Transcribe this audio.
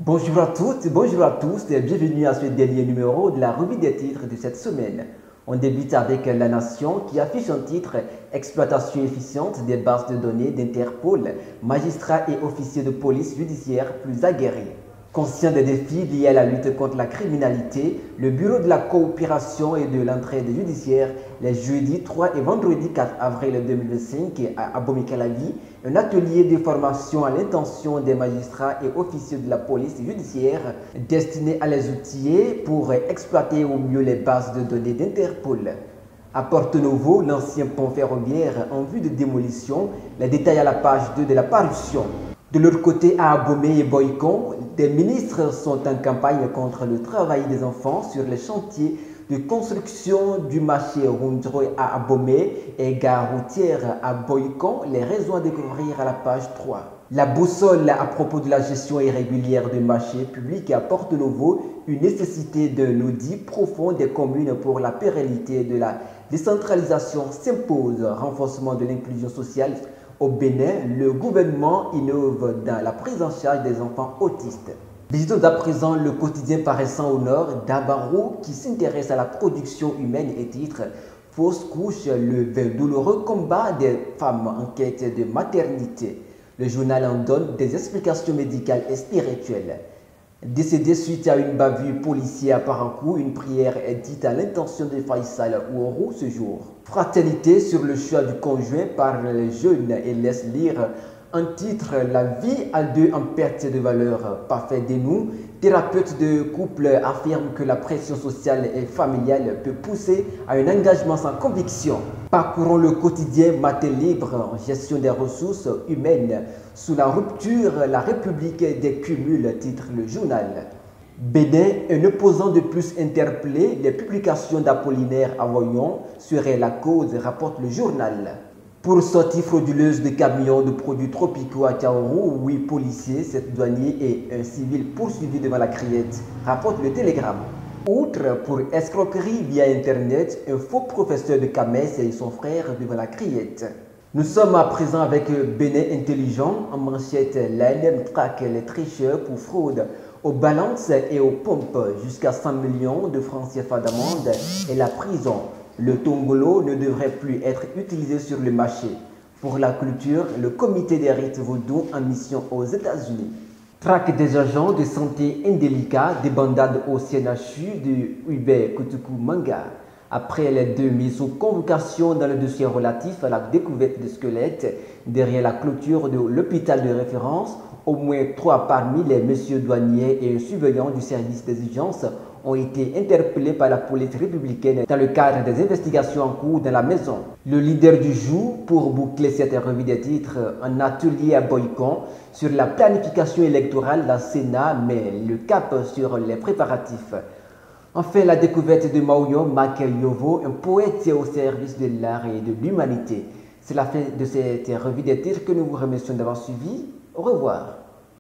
Bonjour à toutes, bonjour à tous et bienvenue à ce dernier numéro de la revue des titres de cette semaine. On débute avec La Nation qui affiche un titre Exploitation efficiente des bases de données d'Interpol, magistrats et officiers de police judiciaire plus aguerris. Conscient des défis liés à la lutte contre la criminalité, le Bureau de la coopération et de l'entraide judiciaire, les jeudis 3 et vendredi 4 avril 2025 à Abomey-Calavi, un atelier de formation à l'intention des magistrats et officiers de la police judiciaire destiné à les outiller pour exploiter au mieux les bases de données d'Interpol. À Porto-Novo, l'ancien pont ferroviaire en vue de démolition, les détails à la page 2 de la parution. De l'autre côté, à Abomey et Boycon, des ministres sont en campagne contre le travail des enfants sur les chantiers de construction du marché Rundroy à Abomey et gare routière à Boycon. Les raisons à découvrir à la page 3. La boussole à propos de la gestion irrégulière du marché public à Porto-Novo, une nécessité d'un audit profond des communes pour la pérennité de la décentralisation s'impose. Renforcement de l'inclusion sociale. Au Bénin, le gouvernement innove dans la prise en charge des enfants autistes. Visitons à présent le quotidien paraissant au nord d'Abaro qui s'intéresse à la production humaine et titre Fausse couche, le douloureux combat des femmes en quête de maternité. Le journal en donne des explications médicales et spirituelles. Décédé suite à une bavure policière à Parakou, une prière est dite à l'intention de Faisal Ouorou ce jour. Fraternité sur le choix du conjoint par les jeunes et laisse lire un titre La vie à deux en perte de valeur. Parfait dénou, thérapeute de couple affirme que la pression sociale et familiale peut pousser à un engagement sans conviction. Parcourons le quotidien Matin Libre en gestion des ressources humaines. Sous la rupture, la République des cumuls, titre le journal. Bénin, un opposant de plus interpellé, les publications d'Apollinaire Avoyon seraient la cause, rapporte le journal. Pour sortie frauduleuse de camions de produits tropicaux à Kaoru, 8 policiers, 7 douaniers et un civil poursuivis devant la criette, rapporte le Télégramme. Outre pour escroquerie via Internet, un faux professeur de Kamès et son frère devant la criette. Nous sommes à présent avec Bénin Intelligent. En manchette, l'ANM traque les tricheurs pour fraude aux balances et aux pompes jusqu'à 100 millions de francs CFA d'amende et la prison. Le tongolo ne devrait plus être utilisé sur le marché. Pour la culture, le comité des rites vaudou en mission aux États-Unis. Traque des agents de santé indélicats, débandade au CNHU de Hubert Kutuku Manga. Après les 2 mises sous convocation dans le dossier relatif à la découverte de squelettes derrière la clôture de l'hôpital de référence, au moins 3 parmi les messieurs douaniers et un surveillant du service des urgences ont été interpellés par la police républicaine dans le cadre des investigations en cours dans la maison. Le leader du jour, pour boucler cette revue des titres, un atelier à Boycon sur la planification électorale, la Sénat met le cap sur les préparatifs. Enfin, la découverte de Maoyo Makelyovo, un poète au service de l'art et de l'humanité. C'est la fin de cette revue des titres que nous vous remercions d'avoir suivi. Au revoir.